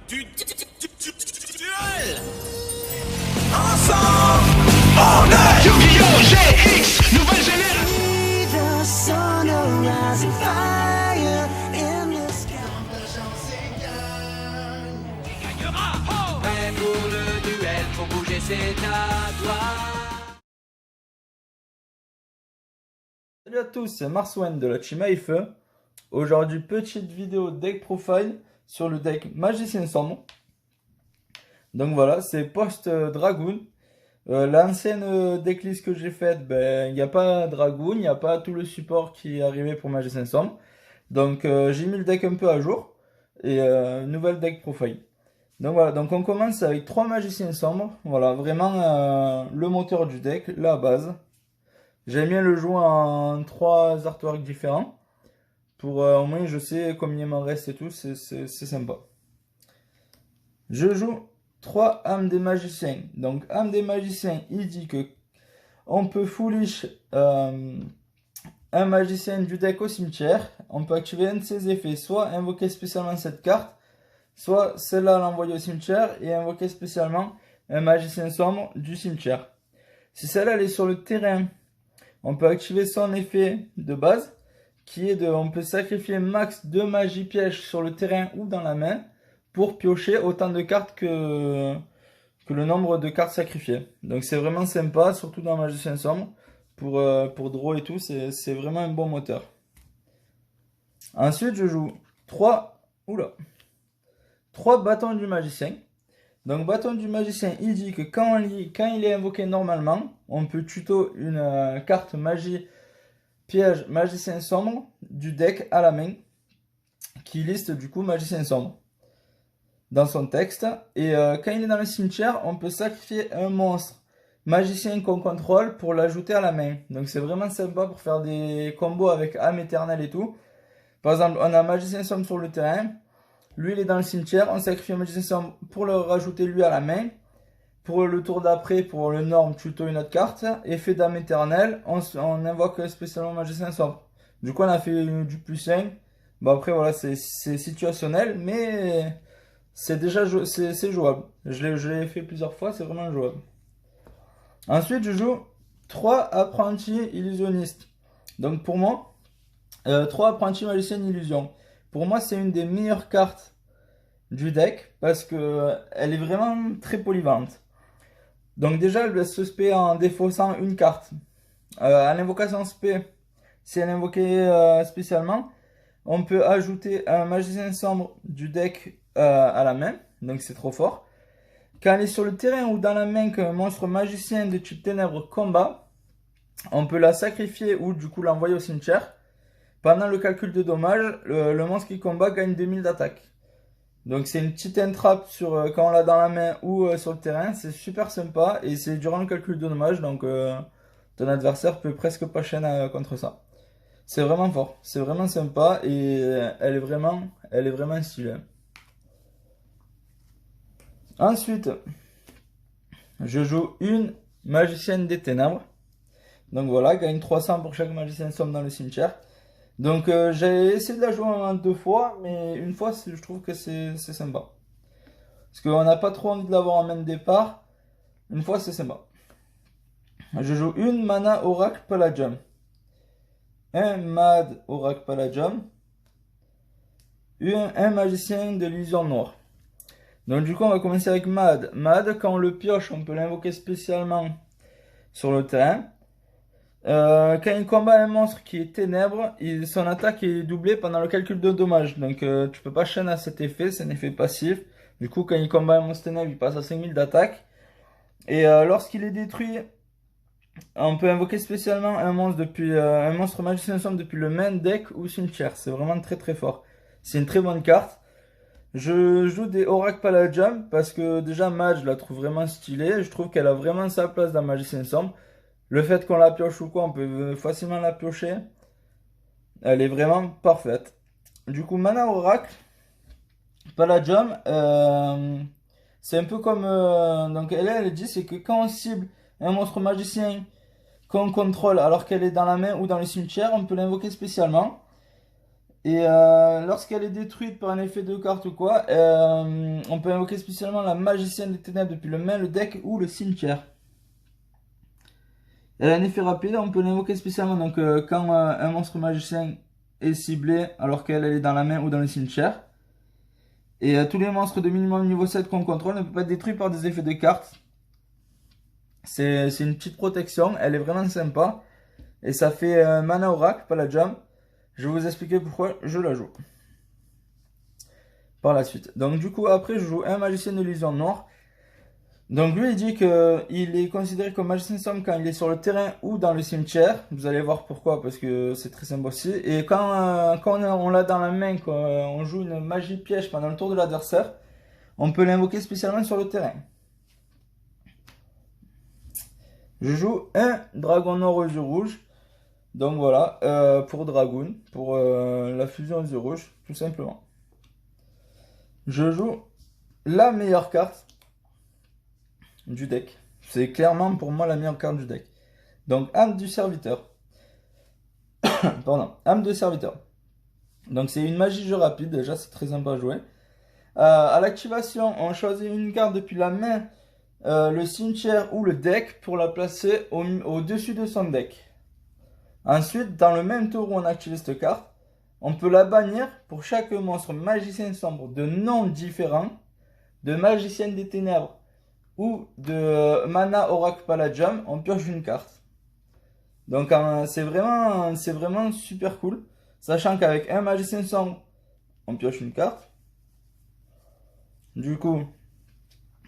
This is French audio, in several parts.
Duel. Ensemble, on est Yu-Gi-Oh! GX, nouvelle génération. Qui gagnera? Oh! Prêt pour le duel, pour bouger, c'est à toi. Salut à tous, c'est Marswen de la Team AFE. Aujourd'hui, petite vidéo deck profile sur le deck Magicien Sombre. Donc voilà, c'est post-Dragoon. L'ancienne decklist que j'ai faite, il n'y a pas Dragoon, il n'y a pas tout le support qui est arrivé pour Magicien Sombre. Donc j'ai mis le deck un peu à jour et nouvelle deck profile. Donc voilà, donc on commence avec 3 Magiciens Sombres. Voilà, vraiment le moteur du deck, la base. J'aime bien le jouer en 3 artworks différents. Pour au moins je sais combien il m'en reste et tout, c'est sympa. Je joue 3 âmes des magiciens. Donc âme des magiciens, il dit que on peut foolish un magicien du deck au cimetière. On peut activer un de ses effets, soit invoquer spécialement cette carte, soit celle-là l'envoyer au cimetière et invoquer spécialement un magicien sombre du cimetière. Si celle-là elle est sur le terrain, on peut activer son effet de base, qui est de, on peut sacrifier max 2 magies pièges sur le terrain ou dans la main, pour piocher autant de cartes que le nombre de cartes sacrifiées. Donc c'est vraiment sympa, surtout dans Magicien Sombre, pour draw et tout, c'est vraiment un bon moteur. Ensuite je joue 3 bâtons du magicien. Donc bâton du magicien, il dit que quand il est invoqué normalement, on peut tuto une carte magie piège magicien sombre du deck à la main, qui liste du coup magicien sombre dans son texte. Et quand il est dans le cimetière, on peut sacrifier un monstre magicien qu'on contrôle pour l'ajouter à la main. Donc c'est vraiment sympa pour faire des combos avec âme éternelle et tout. Par exemple, on a magicien sombre sur le terrain. Lui, il est dans le cimetière. On sacrifie un magicien sombre pour le rajouter lui à la main. Pour le tour d'après, pour le norme, tuto une autre carte. Effet d'âme éternelle, on invoque spécialement magicien sombre. Du coup, on a fait du +1. Bon, après, voilà, c'est situationnel, mais c'est déjà c'est jouable. Je l'ai fait plusieurs fois, c'est vraiment jouable. Ensuite, je joue 3 apprentis illusionnistes. Donc, pour moi, 3 apprentis magiciens illusion. Pour moi, c'est une des meilleures cartes du deck parce que elle est vraiment très polyvalente. Donc déjà, elle se spé en défaussant une carte. À l'invocation spé, si elle est invoquée spécialement, on peut ajouter un magicien sombre du deck à la main. Donc c'est trop fort. Quand elle est sur le terrain ou dans la main qu'un monstre magicien de type ténèbres combat, on peut la sacrifier ou du coup l'envoyer au cimetière. Pendant le calcul de dommages, le monstre qui combat gagne 2000 d'attaque. Donc c'est une petite entrap sur quand on l'a dans la main ou sur le terrain, c'est super sympa et c'est durant le calcul de dommages, donc ton adversaire peut presque pas chaîne contre ça. C'est vraiment fort, c'est vraiment sympa et elle est vraiment stylée. Ensuite, je joue une magicienne des ténèbres. Donc voilà, gagne 300 pour chaque magicien sombre dans le cimetière. Donc j'ai essayé de la jouer en 2 fois, mais une fois je trouve que c'est sympa. Parce qu'on n'a pas trop envie de l'avoir en main de départ. Une fois c'est sympa. Je joue une mana Oracle Palladium. Un Mad Oracle Palladium. Un magicien de l'illusion noire. Donc du coup on va commencer avec Mad. Mad, quand on le pioche, on peut l'invoquer spécialement sur le terrain. Quand il combat un monstre qui est ténèbres, son attaque est doublée pendant le calcul de dommages. Donc tu peux pas chaîner à cet effet, c'est un effet passif. Du coup quand il combat un monstre ténèbres, il passe à 5000 d'attaque. Et lorsqu'il est détruit, on peut invoquer spécialement un monstre magicien sombre depuis le main deck ou cimetière. C'est vraiment très très fort. C'est une très bonne carte. Je joue des Oracle Palladium parce que déjà Mad, je la trouve vraiment stylée. Je trouve qu'elle a vraiment sa place dans Magicien Sombre. Le fait qu'on la pioche ou quoi, on peut facilement la piocher. Elle est vraiment parfaite. Du coup, Mana Oracle Palladium, c'est un peu comme... donc elle dit, c'est que quand on cible un monstre magicien qu'on contrôle alors qu'elle est dans la main ou dans le cimetière, on peut l'invoquer spécialement. Et lorsqu'elle est détruite par un effet de carte ou quoi, on peut invoquer spécialement la magicienne des ténèbres depuis le main, le deck ou le cimetière. Elle a un effet rapide, on peut l'invoquer spécialement donc, quand un monstre magicien est ciblé alors qu'elle est dans la main ou dans le cimetière. Et tous les monstres de minimum niveau 7 qu'on contrôle ne peuvent pas être détruits par des effets de cartes. C'est une petite protection, elle est vraiment sympa. Et ça fait mana oracle, pas la jam. Je vais vous expliquer pourquoi je la joue. Par la suite. Donc du coup après je joue un magicien d'illusion noire. Donc lui il dit qu'il est considéré comme magicien sombre quand il est sur le terrain ou dans le cimetière. Vous allez voir pourquoi, parce que c'est très sympa aussi. Et quand on l'a dans la main, quand on joue une magie piège pendant le tour de l'adversaire, on peut l'invoquer spécialement sur le terrain. Je joue un dragon noir aux yeux rouges. Donc voilà, pour Dragoon, pour la fusion aux yeux rouges, tout simplement. Je joue la meilleure carte du deck. C'est clairement pour moi la meilleure carte du deck. Donc âme du serviteur. Pardon, âme de serviteur. Donc c'est une magie jeu rapide, déjà c'est très sympa à jouer. À l'activation, on choisit une carte depuis la main, le cimetière ou le deck pour la placer au-dessus de son deck. Ensuite, dans le même tour où on active cette carte, on peut la bannir pour chaque monstre magicien sombre de nom différent, de magicienne des ténèbres ou de mana oracle palladium, on pioche une carte. Donc c'est vraiment super cool, sachant qu'avec un magicien sombre, on pioche une carte. Du coup,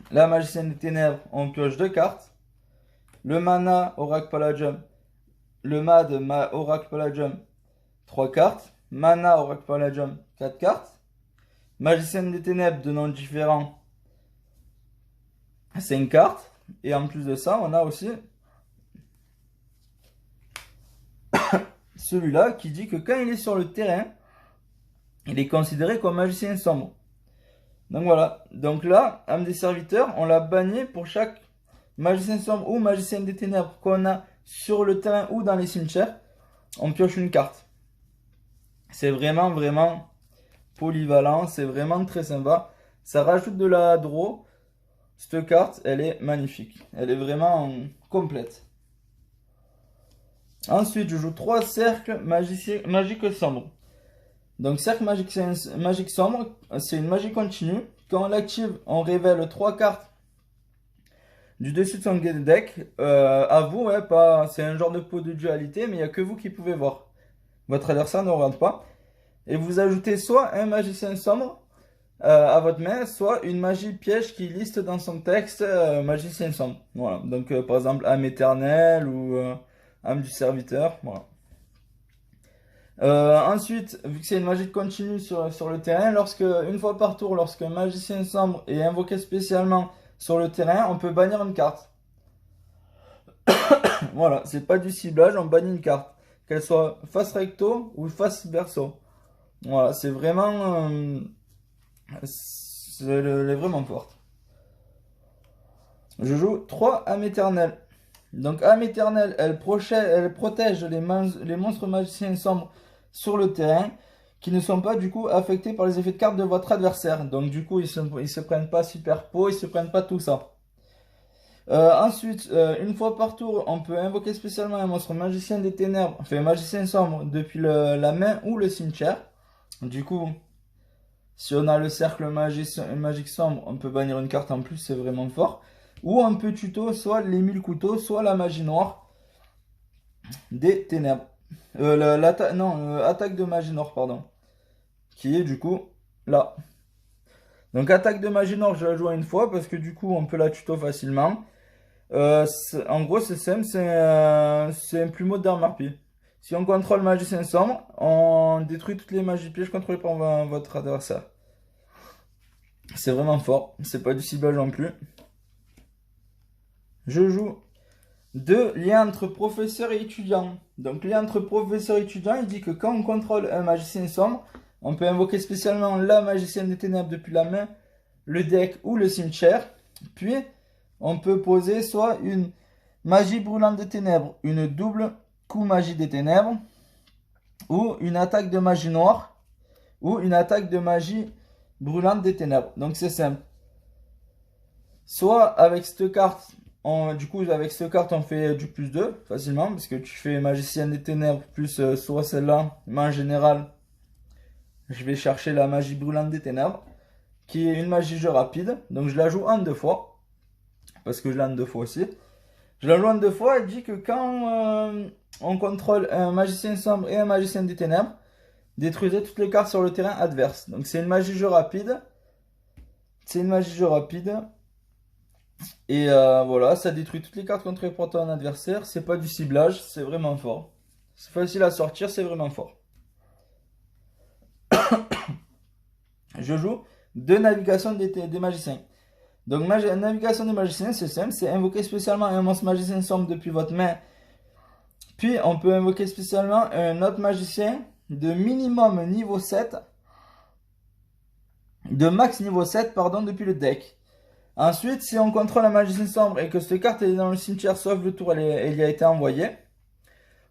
la magicienne des ténèbres, on pioche 2 cartes. Le mana oracle palladium, le mad oracle palladium, 3 cartes. Mana oracle palladium, 4 cartes. Magicienne des ténèbres de noms différents, 5 cartes. Et en plus de ça, on a aussi celui-là qui dit que quand il est sur le terrain, il est considéré comme magicien sombre. Donc voilà, donc là, âme des serviteurs, on l'a banni pour chaque magicien sombre ou magicien des ténèbres qu'on a sur le terrain ou dans les cimetières. On pioche une carte. C'est vraiment polyvalent, c'est vraiment très sympa. Ça rajoute de la draw. Cette carte, elle est magnifique. Elle est vraiment complète. Ensuite, je joue 3 cercles magiques sombres. Donc, cercle magique sombre, c'est une magie continue. Quand on l'active, on révèle 3 cartes du dessus de son deck. À vous, ouais, c'est un genre de pot de dualité, mais il n'y a que vous qui pouvez voir. Votre adversaire ne regarde pas. Et vous ajoutez soit un magicien sombre à votre main, soit une magie piège qui liste dans son texte magicien sombre. Voilà. Donc, par exemple, âme éternelle ou âme du serviteur. Voilà. Ensuite, vu que c'est une magie continue sur le terrain, une fois par tour, lorsque un magicien sombre est invoqué spécialement sur le terrain, on peut bannir une carte. Voilà, c'est pas du ciblage, on bannit une carte. Qu'elle soit face recto ou face verso. Voilà, c'est vraiment... elle est vraiment forte. Je joue 3 âmes éternelles. Donc âme éternelle, elle protège les monstres magiciens sombres sur le terrain qui ne sont pas du coup affectés par les effets de cartes de votre adversaire. Donc du coup ils se prennent pas super pot, ils se prennent pas tout ça. Ensuite, une fois par tour, on peut invoquer spécialement un monstre magicien des ténèbres, enfin magicien sombre depuis la main ou le cimetière. Du coup, si on a le cercle magique sombre, on peut bannir une carte en plus, c'est vraiment fort. Ou on peut tuto soit les 1000 couteaux, soit la magie noire des ténèbres. Attaque de magie noire, pardon. Qui est du coup là. Donc attaque de magie noire, je la joue une fois parce que du coup on peut la tuto facilement. En gros c'est simple, c'est un plumeau d'arme harpie. Si on contrôle magicien sombre, on détruit toutes les magies pièges contrôlées par votre adversaire. C'est vraiment fort, c'est pas du ciblage non plus. Je joue 2 liens entre professeur et étudiant. Donc lien entre professeur et étudiant, il dit que quand on contrôle un magicien sombre, on peut invoquer spécialement la magicienne des ténèbres depuis la main, le deck ou le cimetière. Puis on peut poser soit une magie brûlante des ténèbres, une double coup magie des ténèbres, ou une attaque de magie noire ou une attaque de magie brûlante des ténèbres. Donc c'est simple. Soit avec cette carte, avec cette carte on fait du plus 2 facilement, parce que tu fais magicien des ténèbres plus soit celle-là, mais en général, je vais chercher la magie brûlante des ténèbres, qui est une magie jeu rapide, donc je la joue en 2 fois, parce que je l'ai en 2 fois aussi. Je la joue en 2 fois, elle dit que quand on contrôle un magicien sombre et un magicien des ténèbres, détruisez toutes les cartes sur le terrain adverse. Donc c'est une magie jeu rapide. C'est une magie jeu rapide. Et voilà, ça détruit toutes les cartes contrôlées par ton adversaire. C'est pas du ciblage, c'est vraiment fort. C'est facile à sortir, c'est vraiment fort. Je joue 2 navigations des magiciens. Donc navigation des magiciens, c'est simple, c'est invoquer spécialement un monstre magicien sombre depuis votre main. Puis on peut invoquer spécialement un autre magicien de minimum niveau 7. De max niveau 7, pardon, depuis le deck. Ensuite, si on contrôle un magicien sombre et que cette carte est dans le cimetière sauf le tour elle y a été envoyée,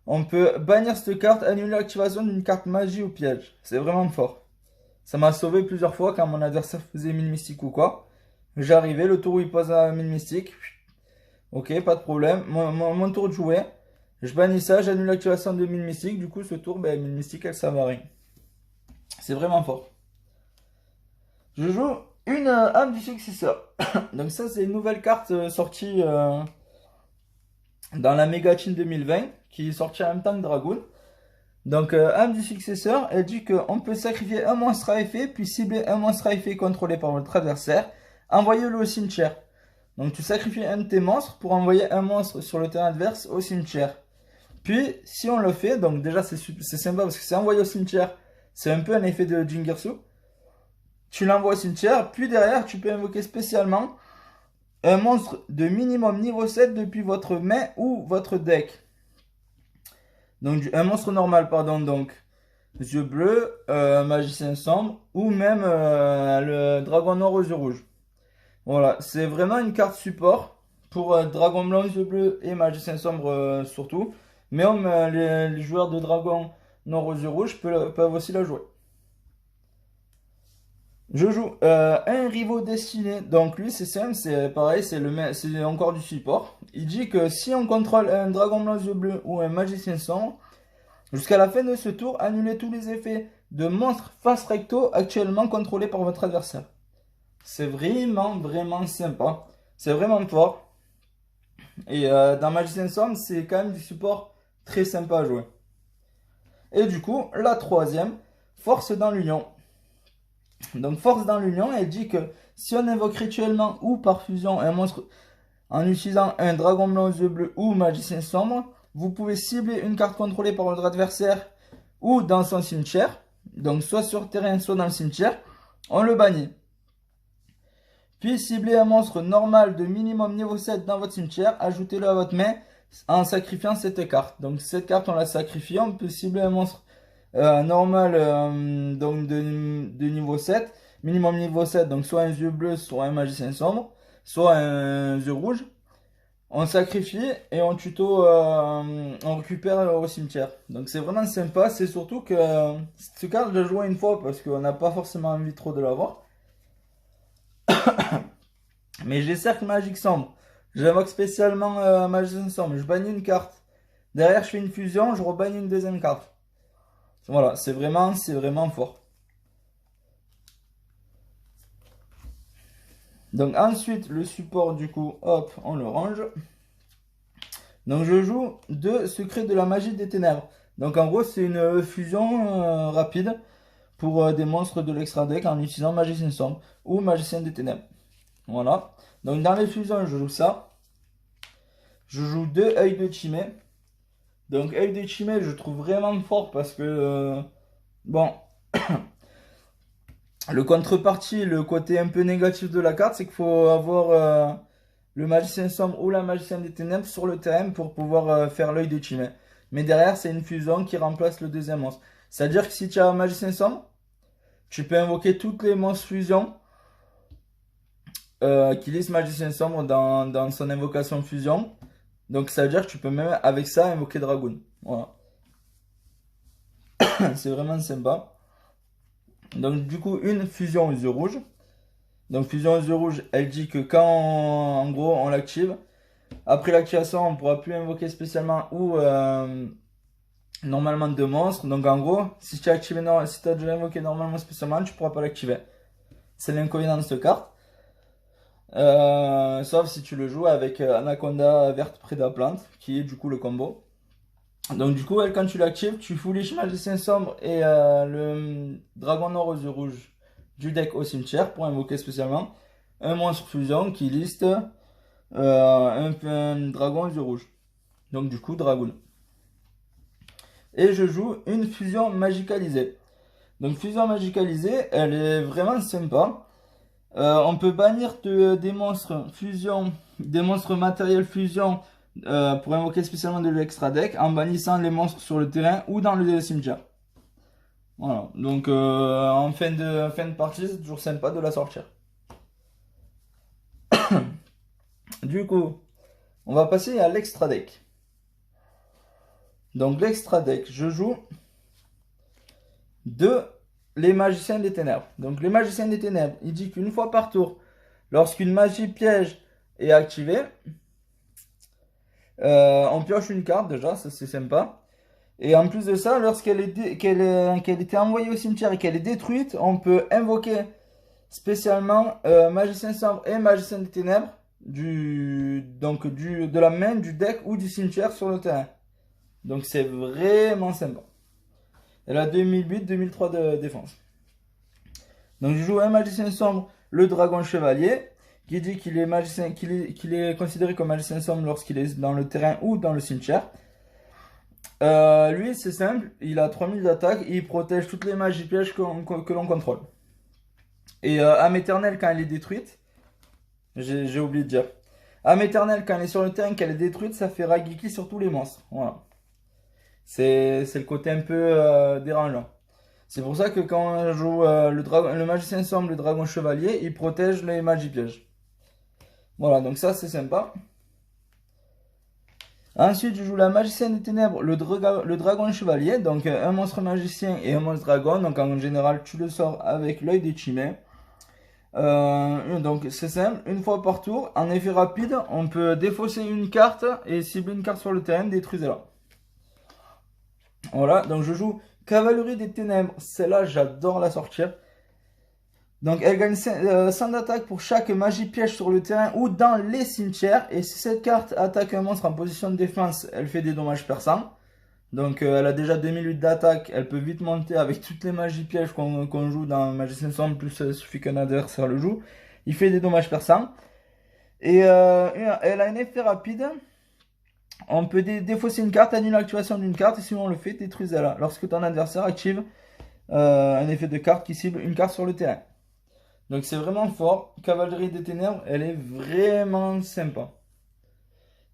on peut bannir cette carte, annuler l'activation d'une carte magie ou piège. C'est vraiment fort. Ça m'a sauvé plusieurs fois quand mon adversaire faisait 1000 mystiques ou quoi. J'arrivais, le tour où il pose à 1000 mystiques. Ok, pas de problème. Mon tour de jouer. Je bannis ça, j'annule l'activation de 1000 mystiques. Du coup, ce tour, 1000 mystiques, elle servent à rien. C'est vraiment fort. Je joue une âme du successeur. Donc ça, c'est une nouvelle carte sortie dans la Mega Chin 2020, qui est sortie en même temps que Dragoon. Donc âme du successeur, elle dit qu'on peut sacrifier un monstre à effet, puis cibler un monstre à effet contrôlé par votre adversaire. Envoyez-le au cimetière. Donc tu sacrifies un de tes monstres pour envoyer un monstre sur le terrain adverse au cimetière. Puis si on le fait, donc déjà c'est sympa parce que c'est envoyé au cimetière, c'est un peu un effet de Jingersu. Tu l'envoies au cimetière, puis derrière tu peux invoquer spécialement un monstre de minimum niveau 7 depuis votre main ou votre deck. Donc un monstre normal, pardon, donc yeux bleus, magicien sombre, ou même le dragon noir aux yeux rouges. Voilà, c'est vraiment une carte support pour dragon blanc, yeux bleus et magicien sombre surtout. Mais les joueurs de dragon noir aux yeux rouges peuvent aussi la jouer. Je joue un rivaux destiné. Donc lui c'est simple, c'est pareil, c'est encore du support. Il dit que si on contrôle un dragon blanc yeux bleus ou un magicien sombre, jusqu'à la fin de ce tour, annulez tous les effets de monstres face recto actuellement contrôlés par votre adversaire. C'est vraiment sympa. C'est vraiment fort. Et dans Magicien Sombre, c'est quand même du support très sympa à jouer. Et du coup, la troisième, Force dans l'Union. Donc Force dans l'Union, elle dit que si on invoque rituellement ou par fusion un monstre en utilisant un dragon blanc aux yeux bleus ou magicien sombre, vous pouvez cibler une carte contrôlée par votre adversaire ou dans son cimetière, donc soit sur terrain, soit dans le cimetière, on le bannit. Puis cibler un monstre normal de minimum niveau 7 dans votre cimetière, ajoutez-le à votre main en sacrifiant cette carte. Donc cette carte on la sacrifie, on peut cibler un monstre normal donc de niveau 7, minimum niveau 7, donc soit un yeux bleu, soit un magicien sombre, soit un yeux rouge. On sacrifie et on tuto, on récupère au cimetière. Donc c'est vraiment sympa, c'est surtout que cette carte je l'ai joué une fois parce qu'on n'a pas forcément envie trop de l'avoir. Mais j'ai cercle magique sombre. J'invoque spécialement magicien sombre. Je bannis une carte. Derrière je fais une fusion, je rebannis une deuxième carte. Voilà, c'est vraiment fort. Donc ensuite le support du coup, hop, on le range. Donc je joue 2 secrets de la magie des ténèbres. Donc en gros c'est une fusion rapide pour des monstres de l'extra deck en utilisant magicien sombre ou magicien des ténèbres. Voilà. Donc dans les fusions je joue ça. Je joue 2 œils de Chimée. Donc œil de Chimée je trouve vraiment fort parce que bon le contrepartie, le côté un peu négatif de la carte, c'est qu'il faut avoir le magicien sombre ou la magicienne des ténèbres sur le terrain pour pouvoir faire l'œil de Chimée. Mais derrière, c'est une fusion qui remplace le deuxième monstre. C'est-à-dire que si tu as un magicien sombre, tu peux invoquer toutes les monstres fusion qui lisent magicien sombre dans son invocation fusion. Donc ça veut dire que tu peux même avec ça invoquer Dragoon. Voilà. C'est vraiment sympa. Donc du coup, une fusion aux yeux rouges. Donc fusion aux yeux rouges, elle dit que quand en gros on l'active, après l'activation on ne pourra plus invoquer spécialement ou normalement deux monstres. Donc en gros, si tu as activé, si tu as déjà invoqué normalement spécialement, tu ne pourras pas l'activer. C'est l'inconvénient de cette carte. Sauf si tu le joues avec Anaconda verte Préda Plante, qui est du coup le combo. Donc du coup, elle, quand tu l'actives, tu fourliches Magicien Sombre et le Dragon Noir aux yeux rouges du deck au cimetière pour invoquer spécialement un monstre fusion qui liste un dragon aux yeux rouges. Donc du coup, Dragoon. Et je joue une fusion magicalisée. Donc fusion magicalisée, elle est vraiment sympa. On peut bannir des monstres fusion, des monstres matériels fusion pour invoquer spécialement de l'extra deck en bannissant les monstres sur le terrain ou dans le cimetière. Voilà, donc en fin de partie, c'est toujours sympa de la sortir. Du coup, on va passer à l'extra deck. Donc l'extra deck, je joue les magiciens des ténèbres. Donc les magiciens des ténèbres, il dit qu'une fois par tour, lorsqu'une magie piège est activée, on pioche une carte déjà, ça c'est sympa. Et en plus de ça, lorsqu'elle était envoyée au cimetière et qu'elle est détruite, on peut invoquer spécialement Magicien Sombre et Magicien des Ténèbres de la main, du deck ou du cimetière sur le terrain. Donc c'est vraiment sympa. Elle a 2008-2003 de défense. Donc je joue un Magicien Sombre, le Dragon Chevalier, qui dit qu'il est considéré comme Magicien Sombre lorsqu'il est dans le terrain ou dans le cimetière. Lui, c'est simple, il a 3000 d'attaque et il protège toutes les magies pièges que l'on contrôle. Et âme éternelle, quand elle est détruite, j'ai oublié de dire. Âme éternelle, quand elle est sur le terrain, qu'elle est détruite, ça fait Ragiki sur tous les monstres. Voilà. C'est le côté un peu dérangeant. C'est pour ça que quand on joue le Magicien Sombre, le Dragon Chevalier, il protège les magies pièges. Voilà, donc ça c'est sympa. Ensuite, je joue la Magicienne des Ténèbres, le Dragon Chevalier, donc un monstre magicien et un monstre dragon. Donc en général, tu le sors avec l'œil des Chimais. Donc c'est simple, une fois par tour, en effet rapide, on peut défausser une carte et cibler une carte sur le terrain, détruisez-la. Voilà, donc je joue Cavalerie des Ténèbres, celle-là j'adore la sortir. Donc elle gagne 100 d'attaque pour chaque magie piège sur le terrain ou dans les cimetières. Et si cette carte attaque un monstre en position de défense, elle fait des dommages perçants. Donc elle a déjà 2008 d'attaque, elle peut vite monter avec toutes les magies pièges qu'on joue dans Magicien Sombre, plus il suffit qu'un adversaire le joue. Il fait des dommages perçants. Et elle a un effet rapide. On peut défausser une carte, annuler l'activation d'une carte, et si on le fait, détruisez-la. Lorsque ton adversaire active un effet de carte qui cible une carte sur le terrain. Donc c'est vraiment fort. Cavalerie des Ténèbres, elle est vraiment sympa.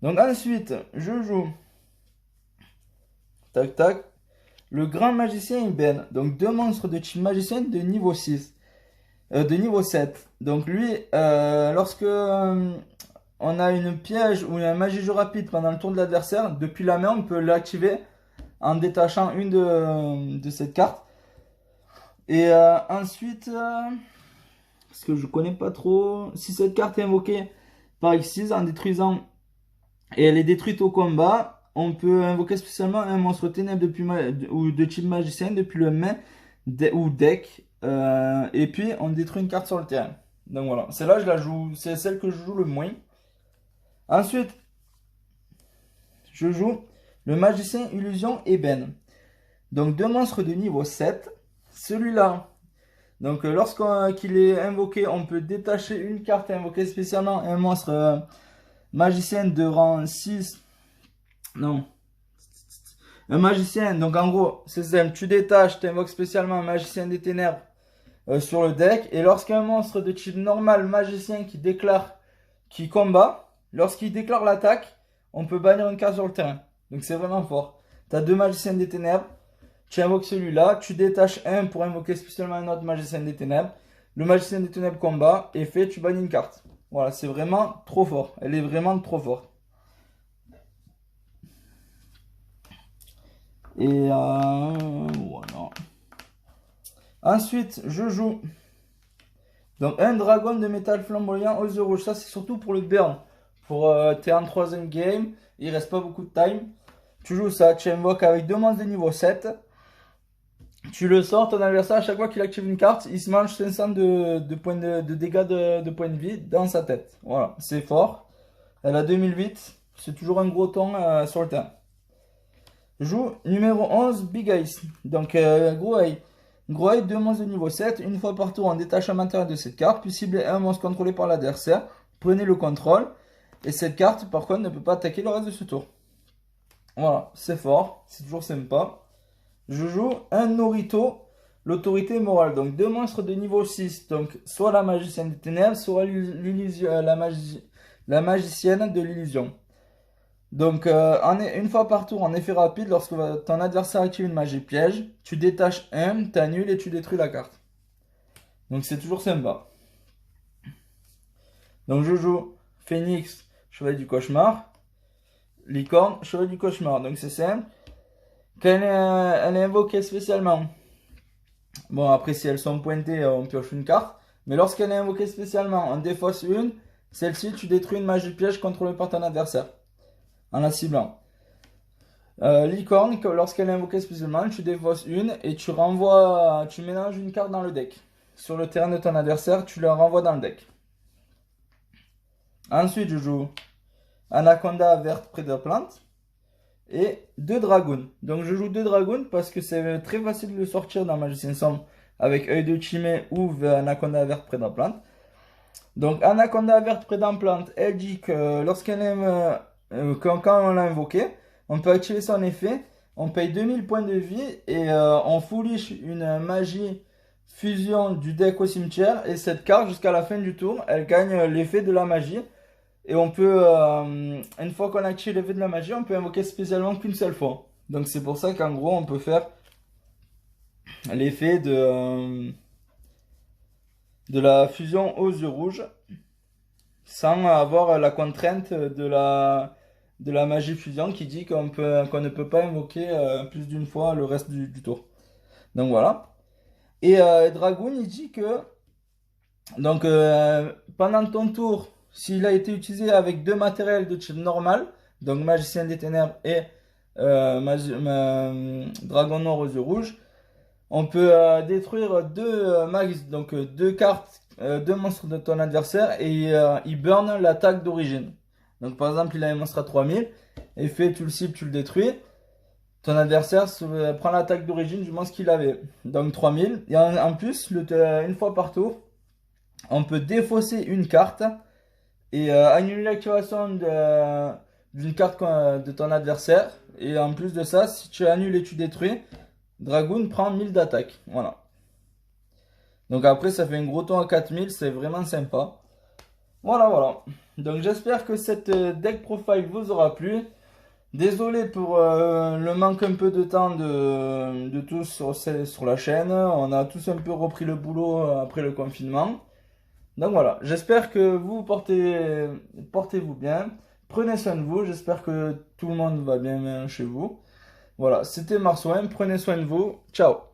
Donc ensuite, je joue. Tac tac. Le Grand Magicien Iben. Donc deux monstres de type magicien de niveau 6. De niveau 7. Donc lui, lorsque on a une piège ou une magie jeu rapide pendant le tour de l'adversaire, depuis la main, on peut l'activer en détachant une de cette carte. Et ensuite, parce que je connais pas trop, si cette carte est invoquée par X6 en détruisant et elle est détruite au combat, on peut invoquer spécialement un monstre ténèbres ou de type magicien depuis le main ou deck, et puis on détruit une carte sur le terrain. Donc voilà, celle-là je la joue, c'est celle que je joue le moins. Ensuite, je joue le Magicien Illusion Ébène. Donc deux monstres de niveau 7. Celui-là, donc lorsqu'il est invoqué, on peut détacher une carte et invoquer spécialement un monstre magicien de rang 6. Non. Un magicien, donc en gros, c'est simple, tu détaches, tu invoques spécialement un magicien des ténèbres sur le deck. Et lorsqu'un monstre de type normal magicien qui combat, lorsqu'il déclare l'attaque, on peut bannir une carte sur le terrain. Donc c'est vraiment fort. Tu as deux magiciens des ténèbres, tu invoques celui-là, tu détaches un pour invoquer spécialement un autre magicien des ténèbres. Le magicien des ténèbres combat, et fait, tu bannis une carte. Voilà, c'est vraiment trop fort. Elle est vraiment trop forte. Et voilà. Ensuite, je joue donc un dragon de métal flamboyant aux yeux rouges. Ça, c'est surtout pour le burn. Pour t'es en troisième game, il reste pas beaucoup de time. Tu joues ça, tu invoques avec 2 monstres de niveau 7. Tu le sors, ton adversaire, à chaque fois qu'il active une carte, il se mange 500 de points de dégâts de points de vie dans sa tête. Voilà, c'est fort. Elle a 2008, c'est toujours un gros ton sur le terrain. Joue numéro 11, Big Ice. Donc, gros œil. Gros œil, 2 monstres de niveau 7. Une fois par tour, on détache un matériel de cette carte, puis cibler un monstre contrôlé par l'adversaire. Prenez le contrôle. Et cette carte, par contre, ne peut pas attaquer le reste de ce tour. Voilà, c'est fort, c'est toujours sympa. Je joue un Norito, l'autorité morale. Donc 2 monstres de niveau 6. Donc soit la magicienne des ténèbres, soit la magicienne de l'illusion. Donc une fois par tour, en effet rapide, lorsque ton adversaire active une magie piège, tu détaches un, tu annules et tu détruis la carte. Donc c'est toujours sympa. Donc je joue Phoenix, chevalier du cauchemar. Licorne, chevalier du cauchemar. Donc c'est simple. Quand elle est invoquée spécialement. Bon, après, si elles sont pointées, on pioche une carte. Mais lorsqu'elle est invoquée spécialement, on défausse une. Celle-ci, tu détruis une magie piège contrôlée par ton adversaire. En la ciblant. Licorne, lorsqu'elle est invoquée spécialement, tu défausses une et tu renvoies. Tu mélanges une carte dans le deck. Sur le terrain de ton adversaire, tu la renvoies dans le deck. Ensuite, je joue Anaconda verte près de la plante. Et 2 dragons. Donc je joue 2 dragons parce que c'est très facile de le sortir dans Magicien Sombre avec œil de Chimée ou Anaconda verte près de la plante. Donc Anaconda verte près de la plante, elle dit que lorsqu'elle aime, quand on l'a invoqué, on peut activer son effet, on paye 2000 points de vie et on foolish une magie fusion du deck au cimetière. Et cette carte, jusqu'à la fin du tour, elle gagne l'effet de la magie. Et on peut, une fois qu'on active l'effet de la magie, on peut invoquer spécialement qu'une seule fois. Donc c'est pour ça qu'en gros, on peut faire l'effet de la fusion aux yeux rouges sans avoir la contrainte de la magie fusion qui dit qu'on ne peut pas invoquer plus d'une fois le reste du tour. Donc voilà. Et Dragoon, il dit que donc pendant ton tour, s'il a été utilisé avec 2 matériels de type normal, donc Magicien des Ténèbres et Dragon Noir aux yeux rouges, on peut détruire 2 mags, donc 2 cartes, 2 monstres de ton adversaire et il burn l'attaque d'origine. Donc par exemple, il a un monstre à 3000, effet, tu le cibles, tu le détruis. Ton adversaire prend l'attaque d'origine du monstre qu'il avait, donc 3000. Et en plus, une fois par tour, on peut défausser une carte et annuler l'activation d'une carte de ton adversaire. Et en plus de ça, si tu annules et tu détruis, Dragoon prend 1000 d'attaque. Voilà. Donc après, ça fait un gros ton à 4000, c'est vraiment sympa. Voilà. Donc j'espère que cette deck profile vous aura plu. Désolé pour le manque un peu de temps de tous sur la chaîne. On a tous un peu repris le boulot après le confinement. Donc voilà, j'espère que vous portez-vous bien. Prenez soin de vous, j'espère que tout le monde va bien chez vous. Voilà, c'était Marsouin, prenez soin de vous. Ciao.